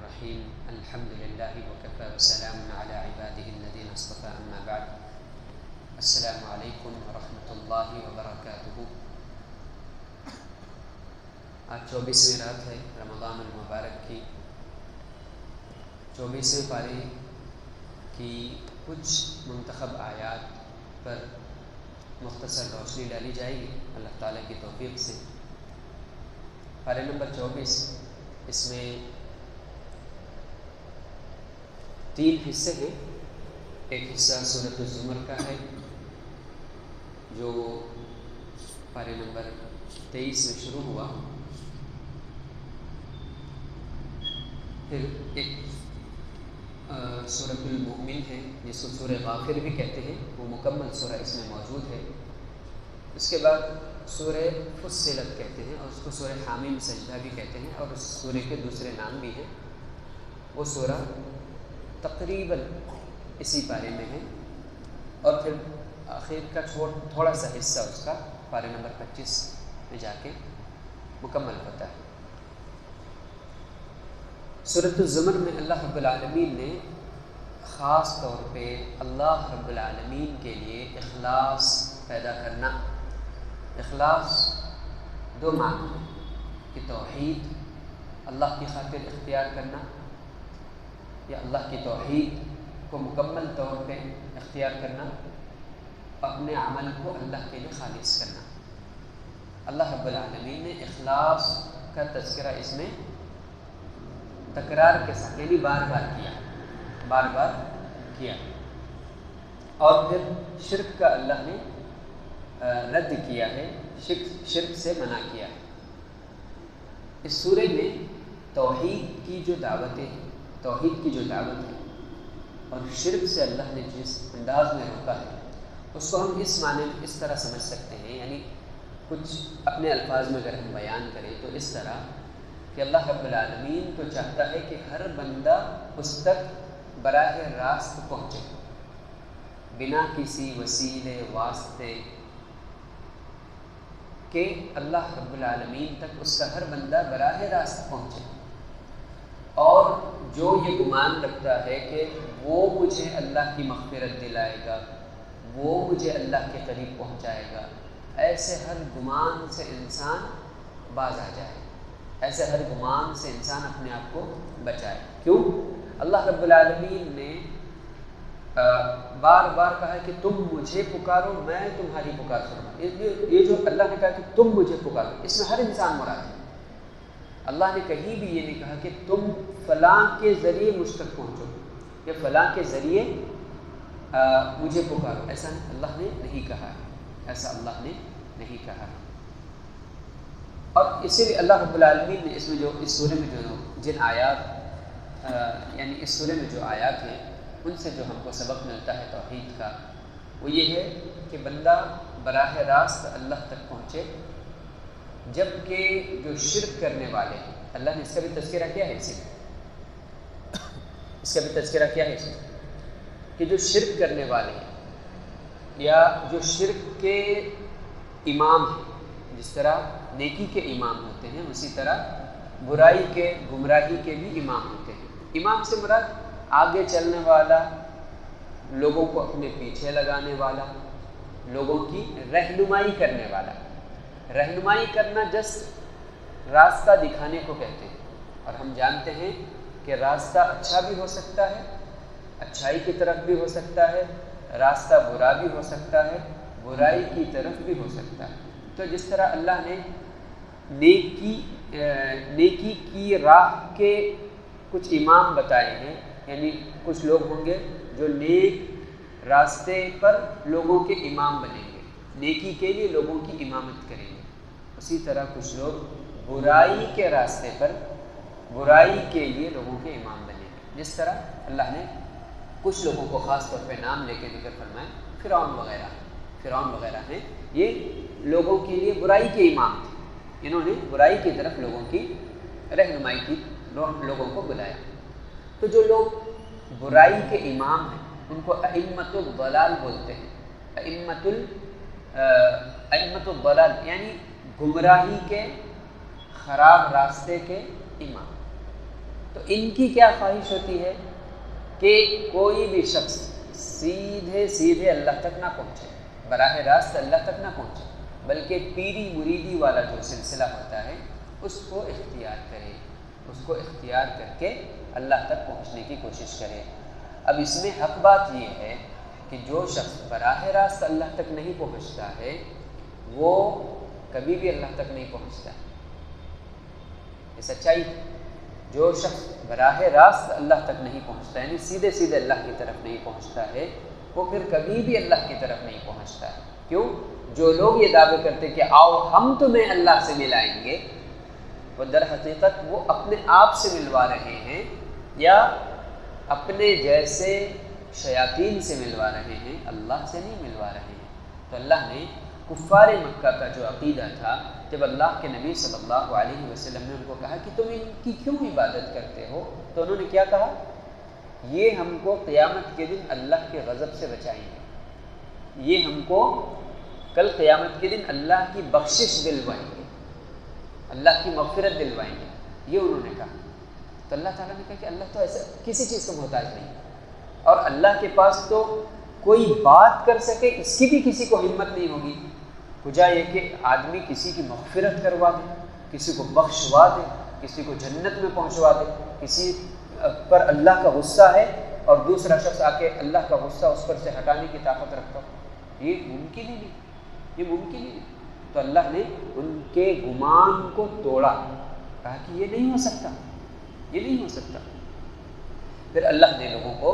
الرحيم الحمد لله وكفى وسلام على عباده الذين اصطفى أما بعد السلام علیکم ورحمۃ اللہ وبرکاتہ۔ آج 24ویں رات ہے رمضان المبارک کی۔ 24ویں پارے کی کچھ منتخب آیات پر مختصر روشنی ڈالی جائے گی اللہ تعالیٰ کی توفیق سے۔ پارے نمبر 24، اس میں 3 حصے ہیں۔ ایک حصہ سورۃ الزمر کا ہے جو پارے نمبر 23 میں شروع ہوا، پھر ایک سورۃ المؤمن ہے جس کو سورہ غافر بھی کہتے ہیں، وہ مکمل سورہ اس میں موجود ہے۔ اس کے بعد سورہ فصلت کہتے ہیں اور اس کو سورہ حامیم سجدہ بھی کہتے ہیں، اور اس سورہ کے دوسرے نام بھی ہیں۔ وہ سورہ تقریباً اسی پارے میں ہے، اور پھر آخر کا تھوڑا سا حصہ اس کا پارے نمبر 25 میں جا کے مکمل ہوتا ہے۔ سورۃ الزمر میں اللہ رب العالمین نے خاص طور پہ اللہ رب العالمین کے لیے اخلاص پیدا کرنا، اخلاص 2 معنی ہیں کہ توحید اللہ کی خاطر اختیار کرنا، یا اللہ کی توحید کو مکمل طور پہ اختیار کرنا، اپنے عمل کو اللہ کے لیے خالص کرنا۔ اللہ رب العالمین نے اخلاص کا تذکرہ اس میں تکرار کے ساتھ یعنی بار بار کیا، اور پھر شرک کا اللہ نے رد کیا ہے، شرک سے منع کیا ہے۔ اس سورہ میں توحید کی جو دعوت ہے اور شرک سے اللہ نے جس انداز میں روکا ہے، اس کو ہم اس معنی میں اس طرح سمجھ سکتے ہیں، یعنی کچھ اپنے الفاظ میں اگر ہم بیان کریں تو اس طرح کہ اللہ رب العالمین تو چاہتا ہے کہ ہر بندہ اس تک براہ راست پہنچے، بنا کسی وسیلے واسطے کہ اللہ رب العالمین تک اس کا ہر بندہ براہ راست پہنچے۔ اور جو یہ گمان رکھتا ہے کہ وہ مجھے اللہ کی مغفرت دلائے گا، وہ مجھے اللہ کے قریب پہنچائے گا، ایسے ہر گمان سے انسان باز آ جائے، ایسے ہر گمان سے انسان اپنے آپ کو بچائے۔ کیوں؟ اللہ رب العالمین نے بار بار کہا ہے کہ تم مجھے پکارو میں تمہاری پکار سنوں۔ یہ جو اللہ نے کہا کہ تم مجھے پکارو، اس میں ہر انسان مراد ہے۔ اللہ نے کہیں بھی یہ نہیں کہا کہ تم فلاں کے ذریعے مجھ تک پہنچو یا فلاں کے ذریعے مجھے پکارو، ایسا اللہ نے نہیں کہا ہے، ایسا اللہ نے نہیں کہا ہے۔ اور اسی لیے اللہ رب العالمین نے اس سورہ میں جو جن آیات یعنی اس سورہ میں جو آیات ہیں ان سے جو ہم کو سبق ملتا ہے توحید کا، وہ یہ ہے کہ بندہ براہ راست اللہ تک پہنچے، جبکہ جو شرک کرنے والے ہیں اللہ نے اس کا بھی تذکرہ کیا ہے، اس کا بھی تذکرہ کیا ہے اس میں کہ جو شرک کرنے والے ہیں یا جو شرک کے امام ہیں، جس طرح نیکی کے امام ہوتے ہیں اسی طرح برائی کے گمراہی کے بھی امام ہوتے ہیں۔ امام سے مراد آگے چلنے والا، لوگوں کو اپنے پیچھے لگانے والا، لوگوں کی رہنمائی کرنے والا۔ رہنمائی کرنا جسٹ راستہ دکھانے کو کہتے ہیں، اور ہم جانتے ہیں کہ راستہ اچھا بھی ہو سکتا ہے، اچھائی کی طرف بھی ہو سکتا ہے، راستہ برا بھی ہو سکتا ہے، برائی کی طرف بھی ہو سکتا ہے۔ تو جس طرح اللہ نے نیکی کی راہ کے کچھ امام بتائے ہیں، یعنی کچھ لوگ ہوں گے جو نیک راستے پر لوگوں کے امام بنیں گے، نیکی کے لیے لوگوں کی امامت کریں گے، اسی طرح کچھ لوگ برائی کے راستے پر برائی کے لیے لوگوں کے امام بنیں گے۔ جس طرح اللہ نے کچھ لوگوں کو خاص طور پہ نام لے کے ذکر فرمایا، فرعون وغیرہ ہیں، یہ لوگوں کے لیے برائی کے امام تھے، انہوں نے برائی کی طرف لوگوں کی رہنمائی کی، لوگوں کو بلایا۔ تو جو لوگ برائی کے امام ہیں ان کو ائمۃ الضلال بولتے ہیں، ائمۃ الضلال یعنی گمراہی کے خراب راستے کے امام۔ تو ان کی کیا خواہش ہوتی ہے کہ کوئی بھی شخص سیدھے اللہ تک نہ پہنچے، براہ راست اللہ تک نہ پہنچے، بلکہ پیری مریدی والا جو سلسلہ ہوتا ہے اس کو اختیار کرے، اس کو اختیار کر کے اللہ تک پہنچنے کی کوشش کرے۔ اب اس میں حق بات یہ ہے کہ جو شخص براہ راست اللہ تک نہیں پہنچتا ہے وہ کبھی بھی اللہ تک نہیں پہنچتا، یہ سچائی ہے۔ جو شخص براہ راست اللہ تک نہیں پہنچتا، یعنی سیدھے اللہ کی طرف نہیں پہنچتا ہے، وہ پھر کبھی بھی اللہ کی طرف نہیں پہنچتا ہے۔ کیوں؟ جو لوگ یہ دعوے کرتے کہ آؤ ہم تمہیں اللہ سے ملائیں گے، وہ در حقیقت وہ اپنے آپ سے ملوا رہے ہیں یا اپنے جیسے شیاطین سے ملوا رہے ہیں، اللہ سے نہیں ملوا رہے ہیں۔ تو اللہ نے کفار مکہ کا جو عقیدہ تھا، جب اللہ کے نبی صلی اللہ علیہ وسلم نے ان کو کہا کہ تم ان کی کیوں عبادت کرتے ہو، تو انہوں نے کیا کہا؟ یہ ہم کو قیامت کے دن اللہ کے غضب سے بچائیں گے، یہ ہم کو کل قیامت کے دن اللہ کی بخشش دلوائیں گے، اللہ کی مغفرت دلوائیں گے، یہ انہوں نے کہا۔ تو اللہ تعالیٰ نے کہا کہ اللہ تو ایسا کسی چیز کا محتاج نہیں، اور اللہ کے پاس تو کوئی بات کر سکے اس کی بھی کسی کو ہمت نہیں ہوگی، کجا یہ کہ آدمی کسی کی مغفرت کروا دے، کسی کو بخشوا دے، کسی کو جنت میں پہنچوا دے، کسی پر اللہ کا غصہ ہے اور دوسرا شخص آ کے اللہ کا غصہ اس پر سے ہٹانے کی طاقت رکھتا ہو، یہ ممکن ہی نہیں، یہ ممکن ہی نہیں۔ تو اللہ نے ان کے گمان کو توڑا، کہا کہ یہ نہیں ہو سکتا، یہ نہیں ہو سکتا۔ پھر اللہ نے لوگوں کو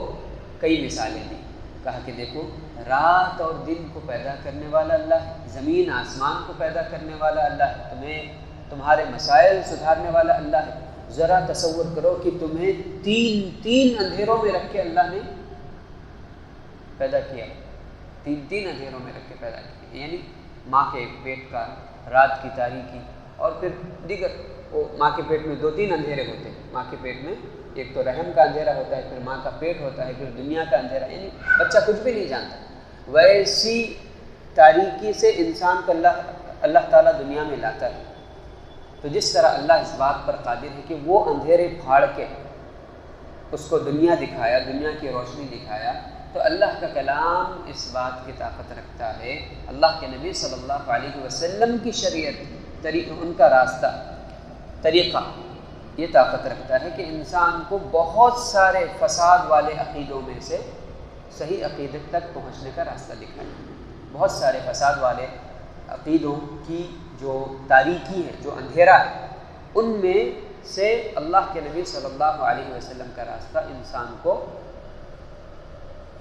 کئی مثالیں دی، کہا کہ دیکھو رات اور دن کو پیدا کرنے والا اللہ ہے، زمین آسمان کو پیدا کرنے والا اللہ ہے، تمہیں تمہارے مسائل سدھارنے والا اللہ ہے۔ ذرا تصور کرو کہ تمہیں تین اندھیروں میں رکھ کے اللہ نے پیدا کیا، تین اندھیروں میں رکھ کے پیدا کیا، یعنی ماں کے پیٹ کا رات کی تاریکی، اور پھر دیگر وہ ماں کے پیٹ میں 2-3 اندھیرے ہوتے ہیں، ماں کے پیٹ میں ایک تو رحم کا اندھیرا ہوتا ہے، پھر ماں کا پیٹ ہوتا ہے، پھر دنیا کا اندھیرا، یعنی بچہ کچھ بھی نہیں جانتا۔ ویسی تاریکی سے انسان کو اللہ تعالیٰ دنیا میں لاتا ہے۔ تو جس طرح اللہ اس بات پر قادر ہے کہ وہ اندھیرے پھاڑ کے اس کو دنیا دکھایا، دنیا کی روشنی دکھایا، تو اللہ کا کلام اس بات کی طاقت رکھتا ہے، اللہ کے نبی صلی اللہ علیہ وسلم کی شریعت، ان کا راستہ، طریقہ یہ طاقت رکھتا ہے کہ انسان کو بہت سارے فساد والے عقیدوں میں سے صحیح عقیدت تک پہنچنے کا راستہ دکھائے۔ بہت سارے فساد والے عقیدوں کی جو تاریکی ہے، جو اندھیرا ہے، ان میں سے اللہ کے نبی صلی اللہ علیہ وسلم کا راستہ انسان کو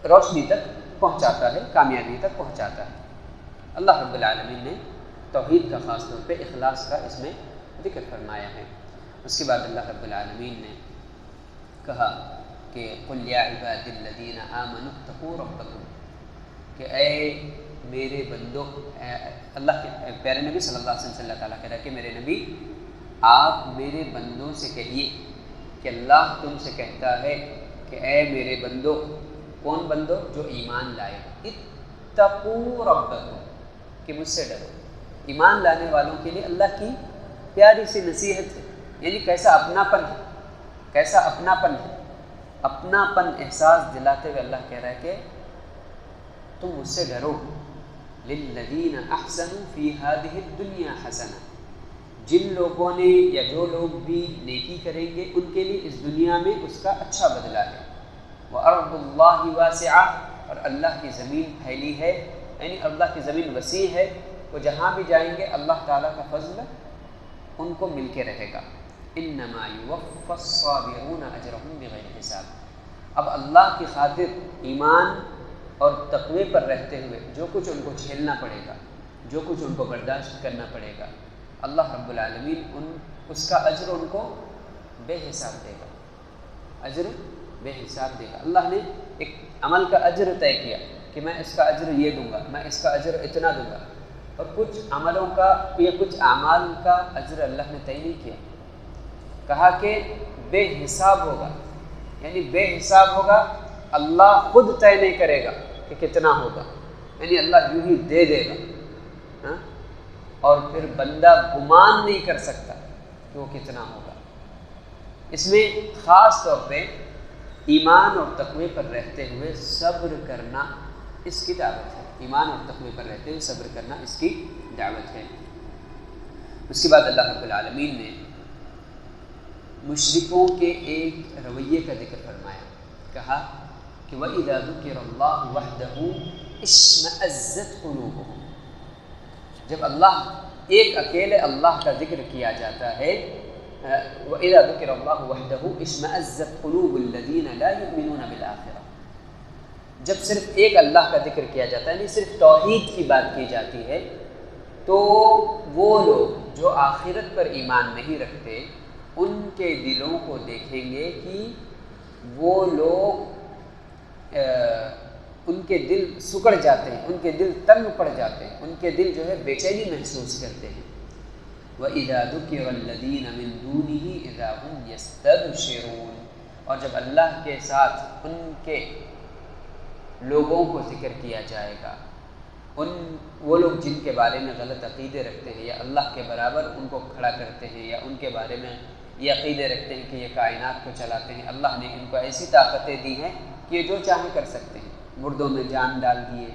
روشنی تک پہنچاتا ہے، کامیابی تک پہنچاتا ہے۔ اللہ رب العالمین نے توحید کا خاص طور پہ اخلاص کا اس میں ذکر فرمایا ہے۔ اس کے بعد اللہ رب العالمین نے کہا کہ قل یا عباد الذین آمنوا اتقوا ربکم، کہ اے میرے بندوں، اللہ کے پیارے نبی صلی اللہ علیہ وسلم سے اللہ تعالیٰ کہہ رہا ہے کہ میرے نبی آپ میرے بندوں سے کہیے کہ اللہ تم سے کہتا ہے کہ اے میرے بندوں، کون بندوں؟ جو ایمان لائے، اتقوا ربکم، کہ مجھ سے ڈرو۔ ایمان لانے والوں کے لیے اللہ کی پیاری سی نصیحت ہے، یعنی کیسا اپناپن ہے، کیسا اپناپن ہے، اپناپن احساس دلاتے ہوئے اللہ کہہ رہا ہے کہ تم مجھ سے ڈرو۔ للذین احسنوا فی ہذہ الدنیا حسنہ، جن لوگوں نے یا جو لوگ بھی نیکی کریں گے ان کے لیے اس دنیا میں اس کا اچھا بدلہ ہے۔ وَأَرْضُ اللَّهِ وَاسِعَةٌ، اور اللہ کی زمین پھیلی ہے، یعنی اللہ کی زمین وسیع ہے، وہ جہاں بھی جائیں گے اللہ تعالیٰ کا فضل ان کو مل کے رہے گا۔ انما یوفی الصابرون اجرهم بغیر حساب، اب اللہ کی خاطر ایمان اور تقوی پر رہتے ہوئے جو کچھ ان کو جھیلنا پڑے گا، جو کچھ ان کو برداشت کرنا پڑے گا، اللہ رب العالمین اس کا اجر ان کو بے حساب دے گا، اجر بے حساب دے گا۔ اللہ نے ایک عمل کا اجر طے کیا کہ میں اس کا اجر یہ دوں گا، میں اس کا اجر اتنا دوں گا، اور کچھ عملوں کا یا کچھ اعمال کا اجر اللہ نے طے نہیں کیا، کہا کہ بے حساب ہوگا، یعنی بے حساب ہوگا، اللہ خود طے نہیں کرے گا کہ کتنا ہوگا، یعنی اللہ یوں ہی دے دے گا، اور پھر بندہ گمان نہیں کر سکتا کہ وہ کتنا ہوگا۔ اس میں خاص طور پہ ایمان اور تقوی پر رہتے ہوئے صبر کرنا اس کی دعوت ہے. ایمان اور تقوی پر رہتے ہوئے صبر کرنا اس کی دعوت ہے. اس کے بعد اللہ رب العالمین نے مشرکوں کے ایک رویے کا ذکر فرمایا. کہا کہ وَإِذَا ذُكِرَ اللَّهُ وَحْدَهُ اشْمَأَزَّتْ قُلُوبُهُمْ. جب ایک اکیلے اللہ کا ذکر کیا جاتا ہے، وَإِذَا ذُكِرَ اللَّهُ وَحْدَهُ اشْمَأَزَّتْ قُلُوبُ الَّذِينَ لَا يُؤْمِنُونَ بِالْآخِرَةِ. جب صرف ایک اللہ کا ذکر کیا جاتا ہے، یعنی صرف توحید کی بات کی جاتی ہے، تو وہ لوگ جو آخرت پر ایمان نہیں رکھتے ان کے دلوں کو دیکھیں گے کہ وہ لوگ ان کے دل سکڑ جاتے ہیں، ان کے دل تنگ پڑ جاتے ہیں، ان کے دل جو ہے بے چینی محسوس کرتے ہیں. وَإِذَا ذُكِرَ الَّذِينَ مِن دُونِهِ إِذَا هُمْ يَسْتَبْشِرُونَ. اور جب اللہ کے ساتھ ان کے لوگوں کو ذکر کیا جائے گا، وہ لوگ جن کے بارے میں غلط عقیدے رکھتے ہیں یا اللہ کے برابر ان کو کھڑا کرتے ہیں یا ان کے بارے میں یہ عقیدے رکھتے ہیں کہ یہ کائنات کو چلاتے ہیں، اللہ نے ان کو ایسی طاقتیں دی ہیں کہ یہ جو چاہیں کر سکتے ہیں. مردوں میں جان ڈال دیے،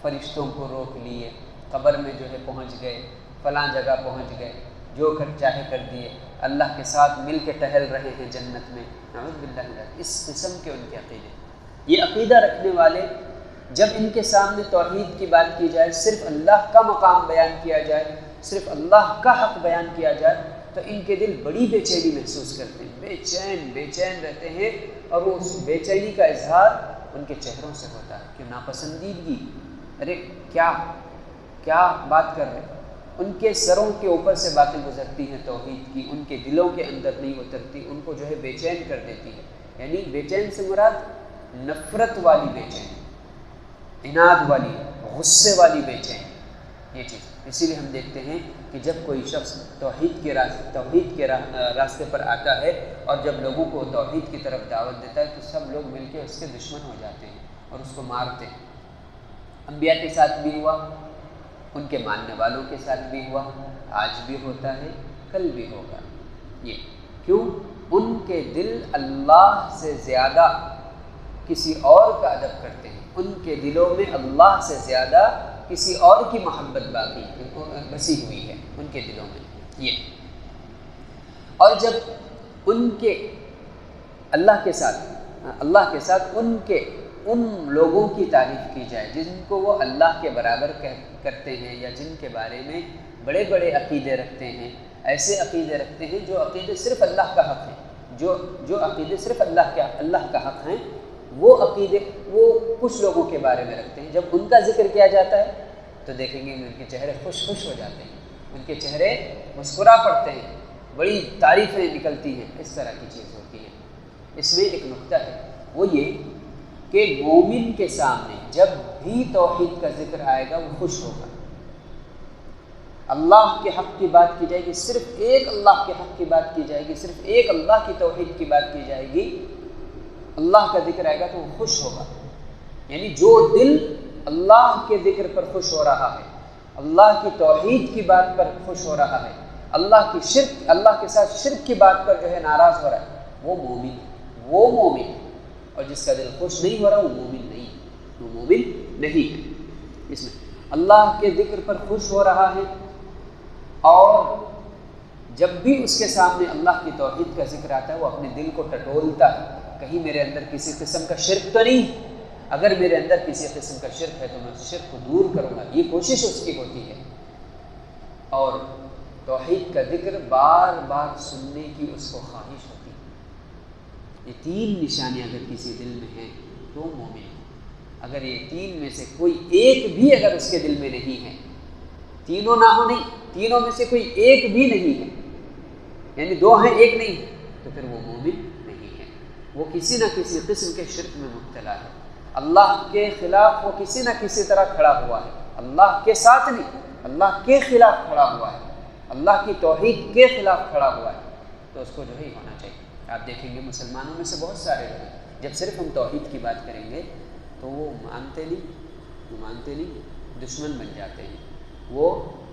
فرشتوں کو روک لیے، قبر میں جو ہے پہنچ گئے، فلاں جگہ پہنچ گئے، جو کر چاہے کر دیے، اللہ کے ساتھ مل کے ٹہل رہے ہیں جنت میں. نعوذ باللہ. اس قسم کے ان کے عقیدے. یہ عقیدہ رکھنے والے جب ان کے سامنے توحید کی بات کی جائے، صرف اللہ کا مقام بیان کیا جائے، صرف اللہ کا حق بیان کیا جائے، تو ان کے دل بڑی بے چینی محسوس کرتے ہیں، بے چین رہتے ہیں. اور وہ اس بے چینی کا اظہار ان کے چہروں سے ہوتا ہے کہ ناپسندیدگی، ارے کیا بات کر رہے. ان کے سروں کے اوپر سے باتیں گزرتی ہیں توحید کی، ان کے دلوں کے اندر نہیں اترتی، ان کو جو ہے بے چین کر دیتی ہے. یعنی بے چین سے مراد نفرت والی بے چین، عناد والی، غصے والی بے چین، یہ چیز. اسی لیے ہم دیکھتے ہیں کہ جب کوئی شخص توحید کے راستے پر آتا ہے اور جب لوگوں کو توحید کی طرف دعوت دیتا ہے تو سب لوگ مل کے اس کے دشمن ہو جاتے ہیں اور اس کو مارتے ہیں. انبیاء کے ساتھ بھی ہوا، ان کے ماننے والوں کے ساتھ بھی ہوا، آج بھی ہوتا ہے، کل بھی ہوگا. یہ کیوں؟ ان کے دل اللہ سے زیادہ کسی اور کا ادب کرتے ہیں، ان کے دلوں میں اللہ سے زیادہ کسی اور کی محبت باقی بسی ہوئی ہے ان کے دلوں میں. یہ اور جب ان کے اللہ کے ساتھ ان لوگوں کی تعریف کی جائے جن کو وہ اللہ کے برابر کرتے ہیں یا جن کے بارے میں بڑے بڑے عقیدے رکھتے ہیں، ایسے عقیدے رکھتے ہیں جو عقیدے صرف اللہ کا حق ہیں، جو عقیدے صرف اللہ کا حق ہیں، وہ عقیدے وہ کچھ لوگوں کے بارے میں رکھتے ہیں. جب ان کا ذکر کیا جاتا ہے تو دیکھیں گے ان کے چہرے خوش ہو جاتے ہیں، ان کے چہرے مسکرا پڑتے ہیں، بڑی تعریفیں نکلتی ہیں. اس طرح کی چیز ہوتی ہے. اس میں ایک نقطہ ہے، وہ یہ کہ مومن کے سامنے جب بھی توحید کا ذکر آئے گا وہ خوش ہوگا. اللہ کے حق کی بات کی جائے گی، صرف ایک اللہ کے حق کی بات کی جائے گی، صرف ایک اللہ کی توحید کی بات کی جائے گی، اللہ کا ذکر آئے گا تو وہ خوش ہوگا. یعنی جو دل اللہ کے ذکر پر خوش ہو رہا ہے، اللہ کی توحید کی بات پر خوش ہو رہا ہے، اللہ کے ساتھ شرک کی بات پر جو ہے ناراض ہو رہا ہے، وہ مومن. اور جس کا دل خوش نہیں ہو رہا وہ مومن نہیں ہے. اس میں اللہ کے ذکر پر خوش ہو رہا ہے اور جب بھی اس کے سامنے اللہ کی توحید کا ذکر آتا ہے وہ اپنے دل کو ٹٹولتا ہے، کہیں میرے اندر کسی قسم کا شرک تو نہیں. اگر میرے اندر کسی قسم کا شرک ہے تو میں اس شرک کو دور کروں گا، یہ کوشش اس کی ہوتی ہے. اور توحید کا ذکر بار بار سننے کی اس کو خواہش ہوتی ہے. یہ 3 نشانیاں اگر کسی دل میں ہیں تو مومن ہے. اگر یہ 3 میں سے کوئی ایک بھی اگر اس کے دل میں نہیں ہے، تینوں نہ ہو نہیں، تینوں میں سے کوئی ایک بھی نہیں ہے، یعنی 2 ہیں ایک نہیں ہے، تو پھر وہ مومن نہیں ہے. وہ کسی نہ کسی قسم کے شرک میں مبتلا ہے. اللہ کے خلاف وہ کسی نہ کسی طرح کھڑا ہوا ہے، اللہ کے ساتھ نہیں، اللہ کے خلاف کھڑا ہوا ہے، اللہ کی توحید کے خلاف کھڑا ہوا ہے. تو اس کو جو ہے ہونا چاہیے. آپ دیکھیں گے مسلمانوں میں سے بہت سارے لوگ ہیں، جب صرف ہم توحید کی بات کریں گے تو وہ مانتے نہیں، دشمن بن جاتے ہیں. وہ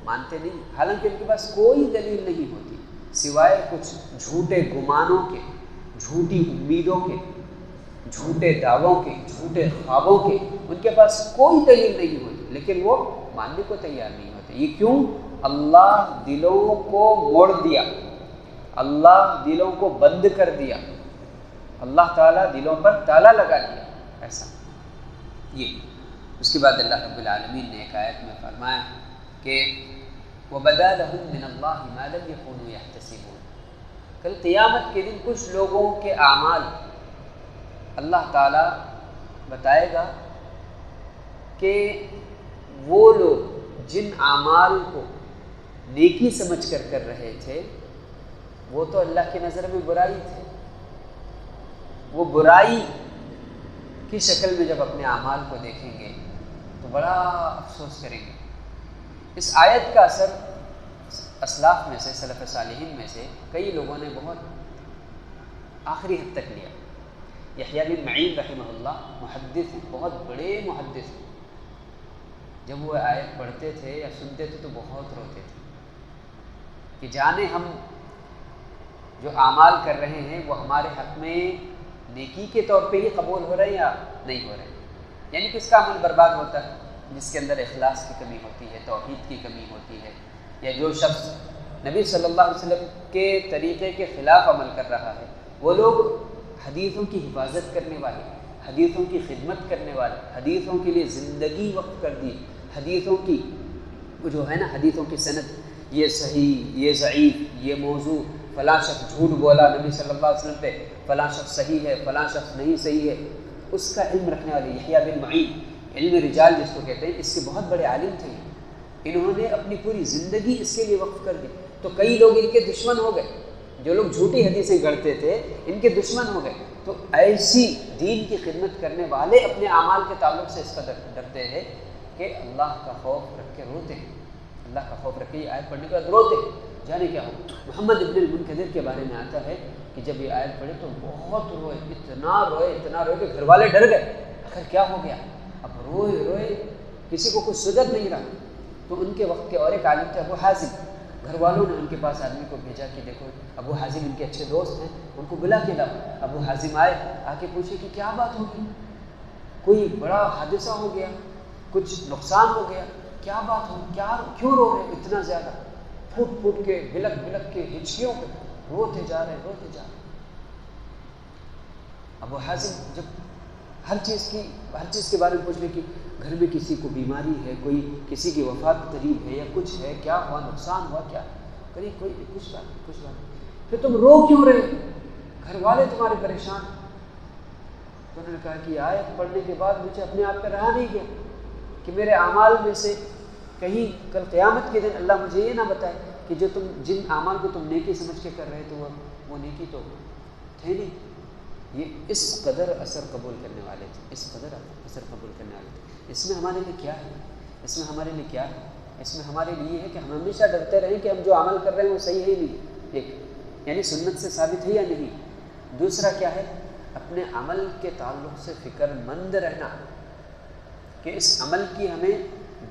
مانتے نہیں، حالانکہ ان کے پاس کوئی دلیل نہیں ہوتی سوائے کچھ جھوٹے گمانوں کے، جھوٹی امیدوں کے، جھوٹے دعووں کے، جھوٹے خوابوں کے، ان کے پاس کوئی دلیل نہیں ہوتی، لیکن وہ ماننے کو تیار نہیں ہوتے۔ یہ کیوں؟ اللہ دلوں کو موڑ دیا، اللہ دلوں کو بند کر دیا، اللہ تعالیٰ دلوں پر تالا لگا دیا، ایسا یہ۔ اس کے بعد اللہ رب العالمین نے ایک آیت میں فرمایا کہ وَبَدَا لَهُم مِّنَ اللَّهِ مَا لَمْ يَكُونُوا يَحْتَسِبُونَ، کل قیامت کے دن کچھ لوگوں کے اعمال اللہ تعالیٰ بتائے گا کہ وہ لوگ جن اعمال کو نیکی سمجھ کر رہے تھے وہ تو اللہ کی نظر میں برائی تھے، وہ برائی کی شکل میں جب اپنے اعمال کو دیکھیں گے تو بڑا افسوس کریں گے۔ اس آیت کا اثر اسلاف میں سے، سلف صالحین میں سے کئی لوگوں نے بہت آخری حد تک لیا۔ یحییٰ بن معین رحمہ اللہ محدث، بہت بڑے محدث، جب وہ آیت پڑھتے تھے یا سنتے تھے تو بہت روتے تھے کہ جانے ہم جو اعمال کر رہے ہیں وہ ہمارے حق میں نیکی کے طور پہ ہی قبول ہو رہے ہیں یا نہیں ہو رہے ہیں۔ یعنی کس کا عمل برباد ہوتا ہے؟ جس کے اندر اخلاص کی کمی ہوتی ہے، توحید کی کمی ہوتی ہے، یا جو شخص نبی صلی اللہ علیہ وسلم کے طریقے کے خلاف عمل کر رہا ہے۔ وہ لوگ حدیثوں کی حفاظت کرنے والے، حدیثوں کی خدمت کرنے والے، حدیثوں کے لیے زندگی وقف کر دی، حدیثوں کی جو ہے نا، حدیثوں کی سند، یہ صحیح، یہ ضعیف، یہ موضوع، فلاں شخص جھوٹ بولا نبی صلی اللہ علیہ وسلم پہ، فلاں شخص صحیح ہے، فلاں شخص نہیں صحیح ہے، اس کا علم رکھنے والے یحییٰ بن معین، علم رجال جس کو کہتے ہیں، اس کے بہت بڑے عالم تھے۔ انہوں نے اپنی پوری زندگی اس کے لیے وقف کر دی، تو کئی لوگ ان کے دشمن ہو گئے، جو لوگ جھوٹی حدیثیں گڑھتے تھے ان کے دشمن ہو گئے۔ تو ایسی دین کی خدمت کرنے والے اپنے اعمال کے تعلق سے اس قدر ڈرتے ہیں کہ اللہ کا خوف رکھ کے روتے ہیں، اللہ کا خوف رکھ کے یہ آیت پڑھنے کے بعد روتے ہیں۔ جانے کیا ہو؟ محمد ابن المنکدر کے بارے میں آتا ہے کہ جب یہ آیت پڑھے تو بہت روئے، اتنا روئے کہ گھر والے ڈر گئے، آخر کیا ہو گیا؟ اب روئے کسی کو کچھ سدھر نہیں رہا۔ تو ان کے وقت کے اور ایک عالم تھے ابو حازم، گھر والوں نے ان کے پاس آدمی کو بھیجا کہ دیکھو ابو حازم ان کے اچھے دوست ہیں، ان کو بلا کے لاؤ۔ ابو حازم آئے، آ کے پوچھے کہ کیا بات ہوگی، کوئی بڑا حادثہ ہو گیا، کچھ نقصان ہو گیا، کیا بات ہو، کیوں رو رہے اتنا زیادہ؟ پھوٹ کے بلک کے ہچکیوں پہ روتے جا رہے۔ ابو حازم جب ہر چیز کے بارے میں پوچھنے کی، گھر میں کسی کو بیماری ہے، کوئی کسی کی وفات قریب ہے یا کچھ ہے، کیا ہوا، نقصان ہوا کیا، کوئی کچھ بات نہیں، پھر تم رو کیوں رہے، گھر والے تمہارے پریشان۔ تو انہوں نے کہا کہ آیت پڑھنے کے بعد مجھے اپنے آپ پہ رہا نہیں گیا کہ میرے اعمال میں سے کہیں کل قیامت کے دن اللہ مجھے یہ نہ بتائے کہ جو جن اعمال کو تم نیکی سمجھ کے کر رہے تھے وہ نیکی تو تھے نہیں۔ یہ اس قدر اثر قبول کرنے والے تھے، اس قدر اثر قبول کرنے والے تھے۔ اس میں ہمارے لیے کیا ہے؟ اس میں ہمارے لیے یہ ہے کہ ہم ہمیشہ ڈرتے رہیں کہ ہم جو عمل کر رہے ہیں وہ صحیح ہے ہی نہیں، ایک یعنی سنت سے ثابت ہے یا نہیں۔ دوسرا کیا ہے؟ اپنے عمل کے تعلق سے فکر مند رہنا کہ اس عمل کی ہمیں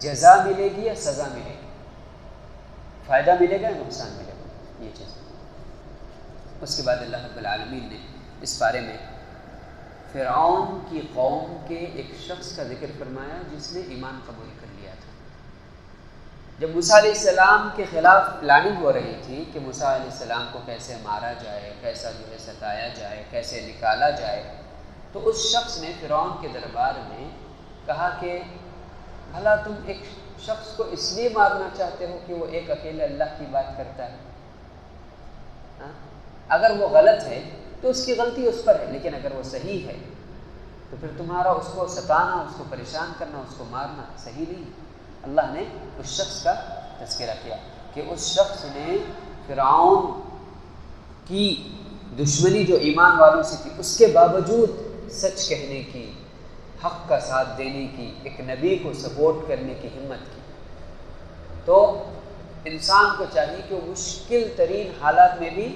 جزا ملے گی یا سزا ملے گی، فائدہ ملے گا یا نقصان ملے گا، یہ چیز۔ اس کے بعد اللہ رب العالمین نے اس بارے میں فرعون کی قوم کے ایک شخص کا ذکر فرمایا جس نے ایمان قبول کر لیا تھا۔ جب موسیٰ علیہ السلام کے خلاف پلاننگ ہو رہی تھی کہ موسیٰ علیہ السلام کو کیسے مارا جائے، کیسا جو ہے ستایا جائے، کیسے نکالا جائے، تو اس شخص نے فرعون کے دربار میں کہا کہ بھلا تم ایک شخص کو اس لیے مارنا چاہتے ہو کہ وہ ایک اکیلے اللہ کی بات کرتا ہے؟ اگر وہ غلط ہے تو اس کی غلطی اس پر ہے، لیکن اگر وہ صحیح ہے تو پھر تمہارا اس کو ستانا، اس کو پریشان کرنا، اس کو مارنا صحیح نہیں۔ اللہ نے اس شخص کا تذکرہ کیا کہ اس شخص نے فرعون کی دشمنی جو ایمان والوں سے تھی اس کے باوجود سچ کہنے کی، حق کا ساتھ دینے کی، ایک نبی کو سپورٹ کرنے کی ہمت کی۔ تو انسان کو چاہیے کہ وہ مشکل ترین حالات میں بھی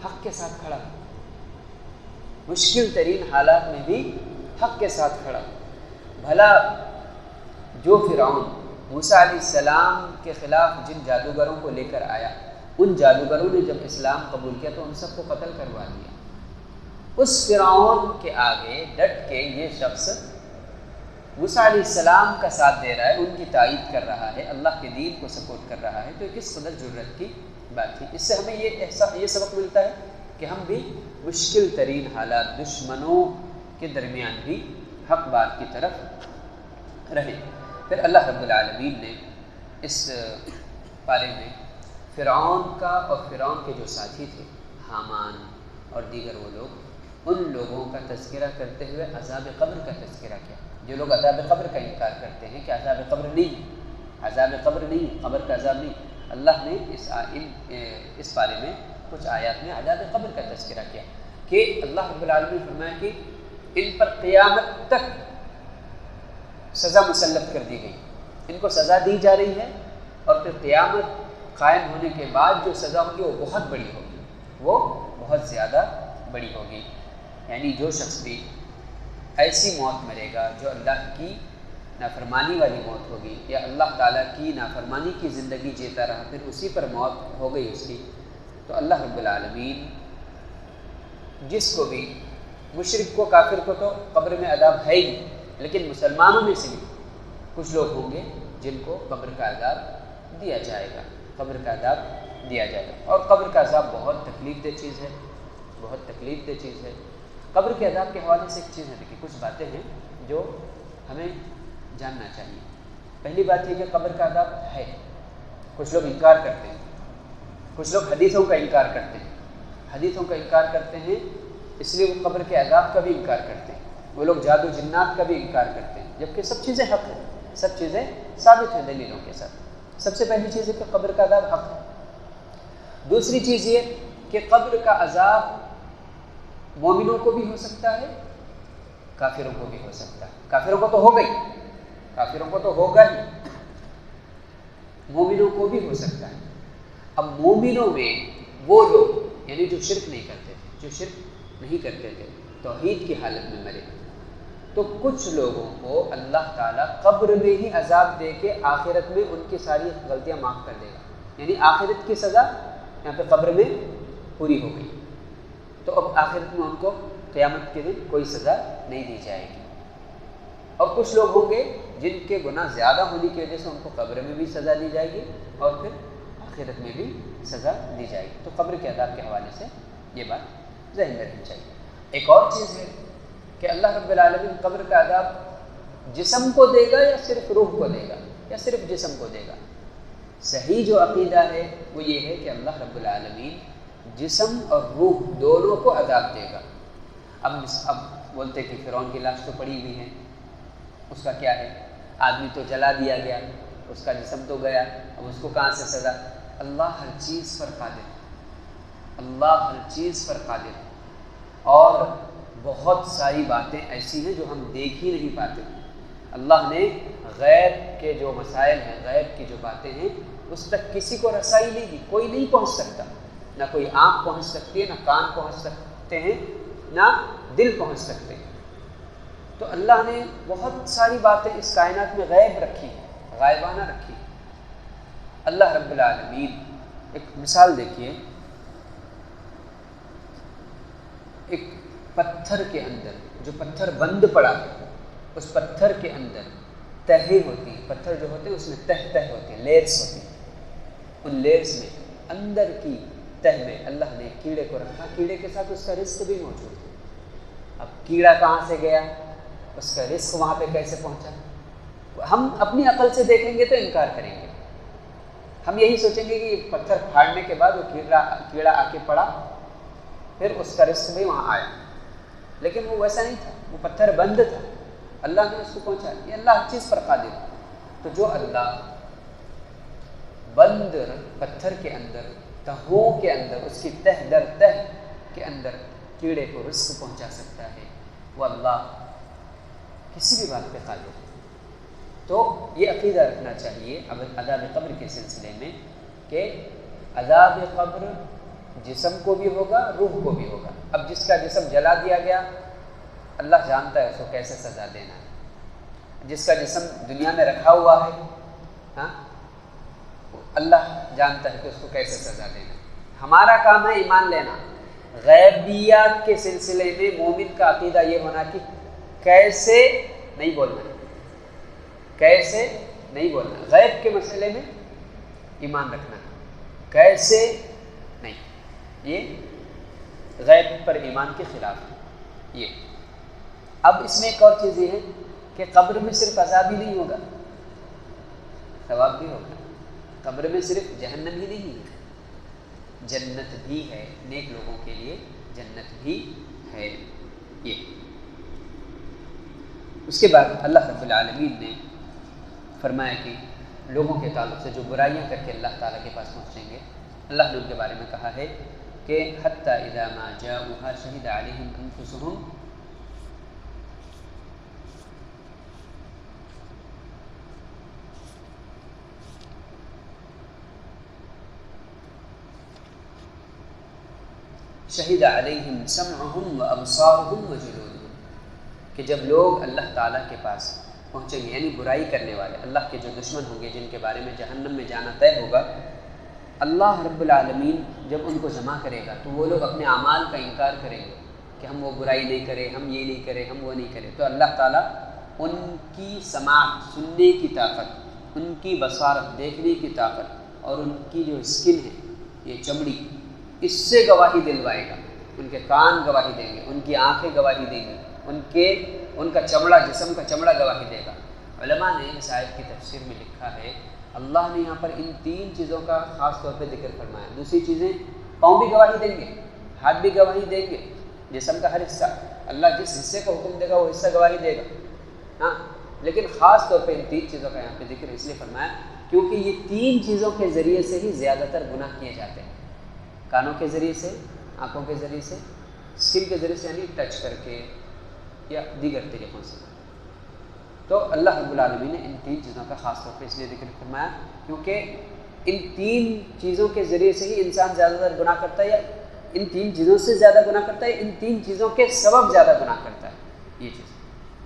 حق کے ساتھ کھڑا ہو، مشکل ترین حالات میں بھی حق کے ساتھ کھڑا ہو۔ بھلا جو فرعون موسیٰ علیہ السلام کے خلاف جن جادوگروں کو لے کر آیا، ان جادوگروں نے جب اسلام قبول کیا تو ان سب کو قتل کروا دیا، اس فرعون کے آگے ڈٹ کے یہ شخص موسیٰ علیہ السلام کا ساتھ دے رہا ہے، ان کی تائید کر رہا ہے، اللہ کے دین کو سپورٹ کر رہا ہے، تو کس قدر جرت کی بات تھی۔ اس سے ہمیں یہ سبق ملتا ہے کہ ہم بھی مشکل ترین حالات، دشمنوں کے درمیان بھی حق بات کی طرف رہیں۔ پھر اللہ رب العالمین نے اس بارے میں فرعون کا اور فرعون کے جو ساتھی تھے حامان اور دیگر وہ لوگ، ان لوگوں کا تذکرہ کرتے ہوئے عذاب قبر کا تذکرہ کیا۔ جو لوگ عذاب قبر کا انکار کرتے ہیں کہ عذاب قبر نہیں، عذاب قبر نہیں، قبر کا عذاب نہیں، اللہ نے اس بارے میں کچھ آیات میں عذاب قبر کا تذکرہ کیا کہ اللہ رب العالمین فرمایا کہ ان پر قیامت تک سزا مسلط کر دی گئی، ان کو سزا دی جا رہی ہے، اور پھر قیامت قائم ہونے کے بعد جو سزا ہوگی وہ بہت بڑی ہوگی، وہ بہت زیادہ بڑی ہوگی۔ یعنی جو شخص بھی ایسی موت مرے گا جو اللہ کی نافرمانی والی موت ہوگی، یا اللہ تعالیٰ کی نافرمانی کی زندگی جیتا رہا پھر اسی پر موت ہو گئی اس کی، تو اللہ رب العالمین جس کو بھی، مشرک کو، کافر کو تو قبر میں عذاب ہے ہی، لیکن مسلمانوں میں سے بھی کچھ لوگ ہوں گے جن کو قبر کا عذاب دیا جائے گا، قبر کا عذاب دیا جائے گا۔ اور قبر کا عذاب بہت تکلیف دہ چیز ہے، بہت تکلیف دہ چیز ہے۔ قبر کے عذاب کے حوالے سے ایک چیز ہے، دیکھیے کچھ باتیں ہیں جو ہمیں جاننا چاہیے۔ پہلی بات یہ کہ قبر کا عذاب ہے، کچھ لوگ انکار کرتے ہیں، کچھ لوگ حدیثوں کا انکار کرتے ہیں، حدیثوں کا انکار کرتے ہیں اس لیے وہ قبر کے عذاب کا بھی انکار کرتے ہیں، وہ لوگ جادو جنات کا بھی انکار کرتے ہیں، جبکہ سب چیزیں حق ہیں، سب چیزیں ثابت ہیں دلیلوں کے ساتھ۔ سب سے پہلی چیز ہے کہ قبر کا عذاب حق ہے۔ دوسری چیز یہ کہ قبر کا عذاب مومنوں کو بھی ہو سکتا ہے، کافروں کو بھی ہو سکتا ہے۔ کافروں کو تو ہو گئی، کافروں کو تو ہوگا ہی، مومنوں کو بھی ہو سکتا ہے۔ اب مومنوں میں وہ لوگ یعنی جو شرک نہیں کرتے تھے، جو شرک نہیں کرتے تھے، توحید کی حالت میں مرے، تو کچھ لوگوں کو اللہ تعالیٰ قبر میں ہی عذاب دے کے آخرت میں ان کی ساری غلطیاں معاف کر دے گا۔ یعنی آخرت کی سزا یہاں پہ قبر میں پوری ہو گئی، تو اب آخرت میں ان کو قیامت کے دن کوئی سزا نہیں دی جائے گی۔ اور کچھ لوگ ہوں گے جن کے گناہ زیادہ ہونے کی وجہ سے ان کو قبر میں بھی سزا دی جائے گی اور پھر آخرت میں بھی سزا دی جائے گی۔ تو قبر کے عذاب کے حوالے سے یہ بات ذہن میں رکھنی چاہیے۔ ایک اور چیز ہے کہ اللہ رب العالمین قبر کا عذاب جسم کو دے گا یا صرف روح کو دے گا، یا صرف جسم کو دے گا؟ صحیح جو عقیدہ ہے وہ یہ ہے کہ اللہ رب العالمین جسم اور روح دونوں کو عذاب دے گا۔ اب بولتے کہ فرعون کی لاش تو پڑی ہوئی ہے، اس کا کیا ہے؟ آدمی تو جلا دیا گیا، اس کا جسم تو گیا، اب اس کو کہاں سے سزا؟ اللہ ہر چیز پر قادر ہے، اللہ ہر چیز پر قادر ہے، اور بہت ساری باتیں ایسی ہیں جو ہم دیکھ ہی نہیں پاتے۔ اللہ نے غیب کے جو مسائل ہیں، غیب کی جو باتیں ہیں، اس تک کسی کو رسائی نہیں دی، کوئی نہیں پہنچ سکتا، نہ کوئی آنکھ پہنچ سکتی ہے، نہ کان پہنچ سکتے ہیں، نہ دل پہنچ سکتے ہیں۔ تو اللہ نے بہت ساری باتیں اس کائنات میں غیب رکھی، غائبانہ رکھی۔ اللہ رب العالمین، ایک مثال دیکھیے، ایک پتھر کے اندر، جو پتھر بند پڑا ہے، اس پتھر کے اندر تہیں ہوتی ہیں، پتھر جو ہوتے ہیں اس میں تہ ہوتے ہیں، لیئرس ہوتی ہیں، ان لیئرس میں اندر کی تہ میں اللہ نے کیڑے کو رکھا، کیڑے کے ساتھ اس کا رزق بھی موجود ہے۔ اب کیڑا کہاں سے گیا، اس کا رزق وہاں پہ کیسے پہنچا؟ ہم اپنی عقل سے دیکھیں گے تو انکار کریں گے، ہم یہی سوچیں گے کہ پتھر پھاڑنے کے بعد وہ کیڑا آ کے پڑا، پھر اس کا رزق بھی وہاں آیا، لیکن وہ ویسا نہیں تھا، وہ پتھر بند تھا، اللہ نے اس کو پہنچا۔ یہ اللہ ہر چیز پر قادر ہے۔ تو جو اللہ بند پتھر کے اندر، تہوں کے اندر، اس کی تہ در تہ کے اندر کیڑے کو رزق پہنچا سکتا ہے، وہ اللہ کسی بھی بات پہ قادر ہے۔ تو یہ عقیدہ رکھنا چاہیے عذاب قبر کے سلسلے میں کہ عذاب قبر جسم کو بھی ہوگا، روح کو بھی ہوگا۔ اب جس کا جسم جلا دیا گیا، اللہ جانتا ہے اس کو کیسے سزا دینا ہے۔ جس کا جسم دنیا میں رکھا ہوا ہے، ہاں، اللہ جانتا ہے کہ اس کو کیسے سزا دینا ہے۔ ہمارا کام ہے ایمان لینا، غیبیات کے سلسلے میں مومن کا عقیدہ یہ ہونا کہ کیسے نہیں بولنا، کیسے نہیں بولنا، غیب کے مسئلے میں ایمان رکھنا، کیسے نہیں، یہ غیب پر ایمان کے خلاف ہے یہ۔ اب اس میں ایک اور چیز یہ ہے کہ قبر میں صرف عذاب ہی نہیں ہوگا، ثواب بھی ہوگا۔ قبر میں صرف جہنم ہی نہیں ہے، جنت بھی ہے، نیک لوگوں کے لیے جنت بھی ہے یہ۔ اس کے بعد اللہ رب العالمین نے فرمایا کہ لوگوں کے تعلق سے جو برائیاں کر کے اللہ تعالیٰ کے پاس پہنچیں گے، اللہ نے ان کے بارے میں کہا ہے کہ حتی اذا ما جاؤوها شہد علیہم انفسہم شہد علیہم سمعہم وابصارہم وجلودہم، کہ جب لوگ اللہ تعالیٰ کے پاس پہنچیں گے، یعنی برائی کرنے والے، اللہ کے جو دشمن ہوں گے، جن کے بارے میں جہنم میں جانا طے ہوگا، اللہ رب العالمین جب ان کو جمع کرے گا تو وہ لوگ اپنے اعمال کا انکار کریں گے کہ ہم وہ برائی نہیں کریں، ہم یہ نہیں کریں، ہم وہ نہیں کریں۔ تو اللہ تعالیٰ ان کی سماعت، سننے کی طاقت، ان کی بصارت، دیکھنے کی طاقت، اور ان کی جو اسکن ہے، یہ چمڑی، اس سے گواہی دلوائے گا۔ ان کے کان گواہی دیں گے، ان کی آنکھیں گواہی دیں گی، ان کا چمڑا، جسم کا چمڑا گواہی دے گا۔ علماء نے اس آیت کی تفسیر میں لکھا ہے، اللہ نے یہاں پر ان تین چیزوں کا خاص طور پہ ذکر فرمایا۔ دوسری چیزیں، پاؤں بھی گواہی دیں گے، ہاتھ بھی گواہی دیں گے، جسم کا ہر حصہ، اللہ جس حصے کا حکم دے گا وہ حصہ گواہی دے گا، ہاں۔ لیکن خاص طور پہ ان تین چیزوں کا یہاں پہ ذکر اس لیے فرمایا کیونکہ یہ تین چیزوں کے ذریعے سے ہی زیادہ تر گناہ کیے جاتے ہیں، کانوں کے ذریعے سے، آنکھوں کے ذریعے سے، اسکن کے ذریعے سے یعنی ٹچ کر کے یا دیگر طریقوں سے۔ تو اللہ رب العالمین نے ان تین چیزوں کا خاص طور پہ اس لیے ذکر فرمایا کیونکہ ان تین چیزوں کے ذریعے سے ہی انسان زیادہ تر گناہ کرتا ہے، یا ان تین چیزوں سے زیادہ گناہ کرتا ہے، ان تین چیزوں کے سبب زیادہ گناہ کرتا ہے یہ چیز۔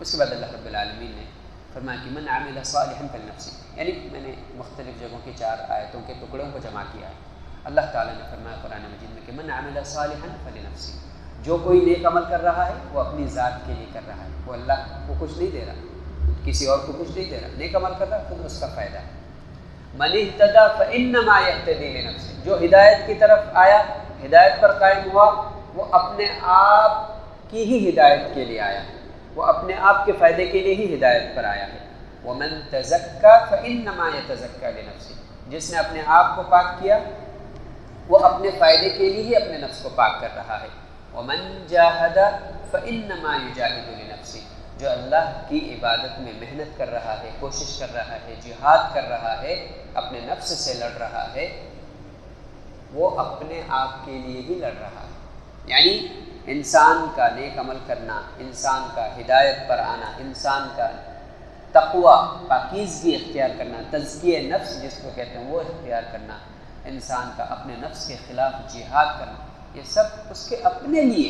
اس کے بعد اللہ رب العالمین نے فرمایا کہ من عمل صالحا فلنفسہ، یعنی میں نے مختلف جگہوں کی 4 آیتوں کے ٹکڑوں کو جمع کیا ہے۔ اللہ تعالیٰ نے فرمایا قرآن مجید میں کہ من عمل صالحا فلنفسہ، جو کوئی نیک عمل کر رہا ہے وہ اپنی ذات کے لیے کر رہا ہے، وہ اللہ کو کچھ نہیں دے رہا، کسی اور کو کچھ نہیں دے رہا، نیک عمل کر رہا ہے خود اس کا فائدہ ہے۔ من اہتدی فانما یہتدی لنفسہ، جو ہدایت کی طرف آیا، ہدایت پر قائم ہوا، وہ اپنے آپ کی ہی ہدایت کے لیے آیا، وہ اپنے آپ کے فائدے کے لیے ہی ہدایت پر آیا ہے۔ ومن تزکی فانما یتزکی لنفسہ، جس نے اپنے آپ کو پاک کیا وہ اپنے فائدے کے لیے ہی اپنے نفس کو پاک کر رہا ہے۔ ومن جاہد فانما یجاہد لنفسہ، جو اللہ کی عبادت میں محنت کر رہا ہے، کوشش کر رہا ہے، جہاد کر رہا ہے، اپنے نفس سے لڑ رہا ہے، وہ اپنے آپ کے لیے ہی لڑ رہا ہے۔ یعنی انسان کا نیک عمل کرنا، انسان کا ہدایت پر آنا، انسان کا تقوی، پاکیزگی اختیار کرنا، تزکیہ نفس جس کو کہتے ہیں وہ اختیار کرنا، انسان کا اپنے نفس کے خلاف جہاد کرنا، یہ سب اس کے اپنے لیے،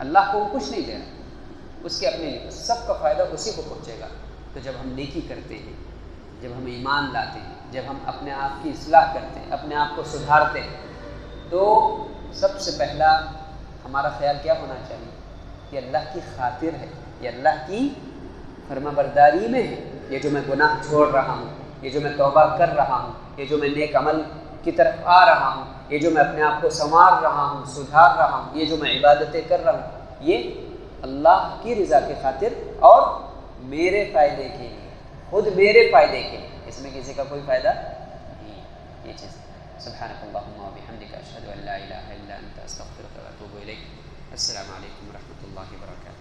اللہ کو وہ کچھ نہیں دے رہا، اس کے اپنے لیے، اس سب کا فائدہ اسی کو پہنچے گا۔ تو جب ہم نیکی کرتے ہیں، جب ہم ایمان لاتے ہیں، جب ہم اپنے آپ کی اصلاح کرتے ہیں، اپنے آپ کو سدھارتے ہیں، تو سب سے پہلا ہمارا خیال کیا ہونا چاہیے؟ یہ اللہ کی خاطر ہے، یہ اللہ کی فرما برداری میں ہے، یہ جو میں گناہ چھوڑ رہا ہوں، یہ جو میں توبہ کر رہا ہوں، یہ جو میں نیک عمل کی طرف آ رہا ہوں، یہ جو میں اپنے آپ کو سنوار رہا ہوں، سدھار رہا ہوں، یہ جو میں عبادتیں کر رہا ہوں، یہ اللہ کی رضا کی خاطر اور میرے فائدے کے لیے، خود میرے فائدے کے لیے، اس میں کسی کا کوئی فائدہ نہیں، یہ چیز۔ سبحانک اللہم و بحمدک، اشہد ان لا الہ الا انت، استغفرک و اتوب الیک۔ السلام علیکم ورحمۃ اللہ وبرکاتہ۔